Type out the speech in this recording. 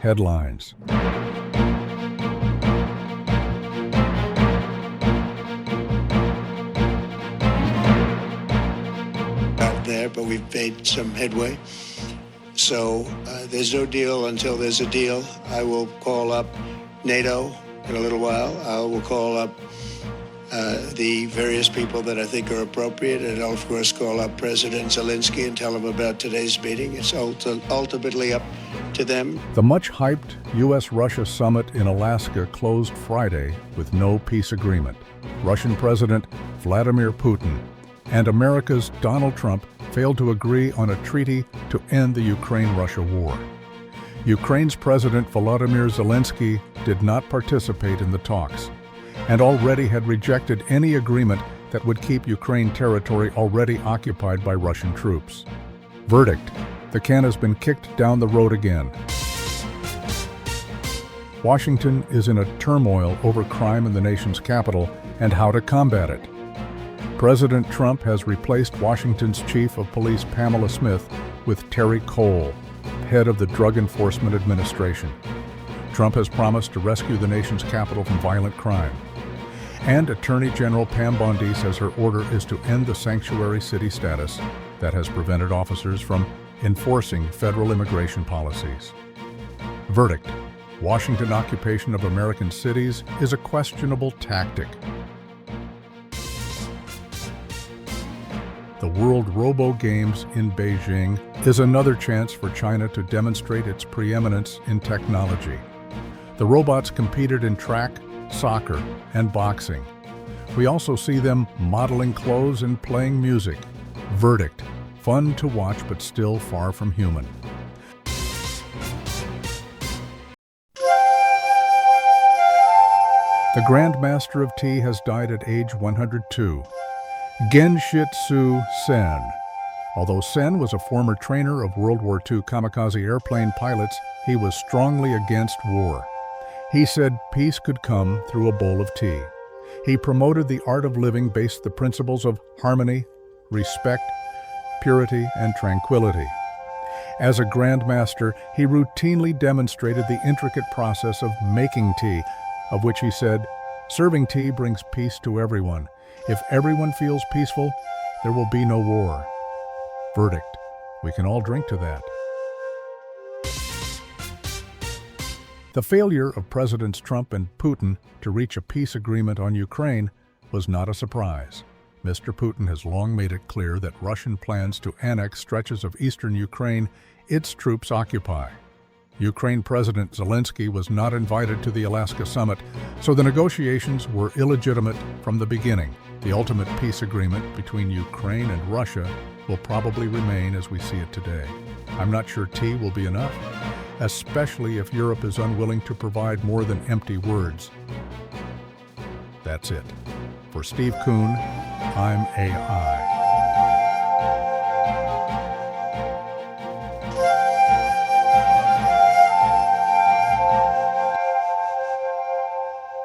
headlines. Out there, but we've made some headway. So there's no deal until there's a deal. I will call up NATO in a little while. I will call up the various people that I think are appropriate, and I'll, of course, call up President Zelensky and tell him about today's meeting. It's ultimately up to them. The much-hyped U.S.-Russia summit in Alaska closed Friday with no peace agreement. Russian President Vladimir Putin and America's Donald Trump failed to agree on a treaty to end the Ukraine-Russia war. Ukraine's President Volodymyr Zelensky did not participate in the talks and already had rejected any agreement that would keep Ukraine territory already occupied by Russian troops. Verdict: the can has been kicked down the road again. Washington is in a turmoil over crime in the nation's capital and how to combat it. President Trump has replaced Washington's Chief of Police Pamela Smith with Terry Cole, head of the Drug Enforcement Administration. Trump has promised to rescue the nation's capital from violent crime. And Attorney General Pam Bondi says her order is to end the sanctuary city status that has prevented officers from enforcing federal immigration policies. Verdict: Washington occupation of American cities is a questionable tactic. The World Robo Games in Beijing is another chance for China to demonstrate its preeminence in technology. The robots competed in track, soccer, and boxing. We also see them modeling clothes and playing music. Verdict: fun to watch, but still far from human. The Grandmaster of Tea has died at age 102. Genshitsu Sen. Although Sen was a former trainer of World War II kamikaze airplane pilots, he was strongly against war. He said peace could come through a bowl of tea. He promoted the art of living based on the principles of harmony, respect, purity, and tranquility. As a grandmaster, he routinely demonstrated the intricate process of making tea, of which he said, "Serving tea brings peace to everyone. If everyone feels peaceful, there will be no war." Verdict: we can all drink to that. The failure of Presidents Trump and Putin to reach a peace agreement on Ukraine was not a surprise. Mr. Putin has long made it clear that Russian plans to annex stretches of eastern Ukraine its troops occupy. Ukraine President Zelensky was not invited to the Alaska summit, so the negotiations were illegitimate from the beginning. The ultimate peace agreement between Ukraine and Russia will probably remain as we see it today. I'm not sure tea will be enough, especially if Europe is unwilling to provide more than empty words. That's it. For Steve Coon, I'm AI.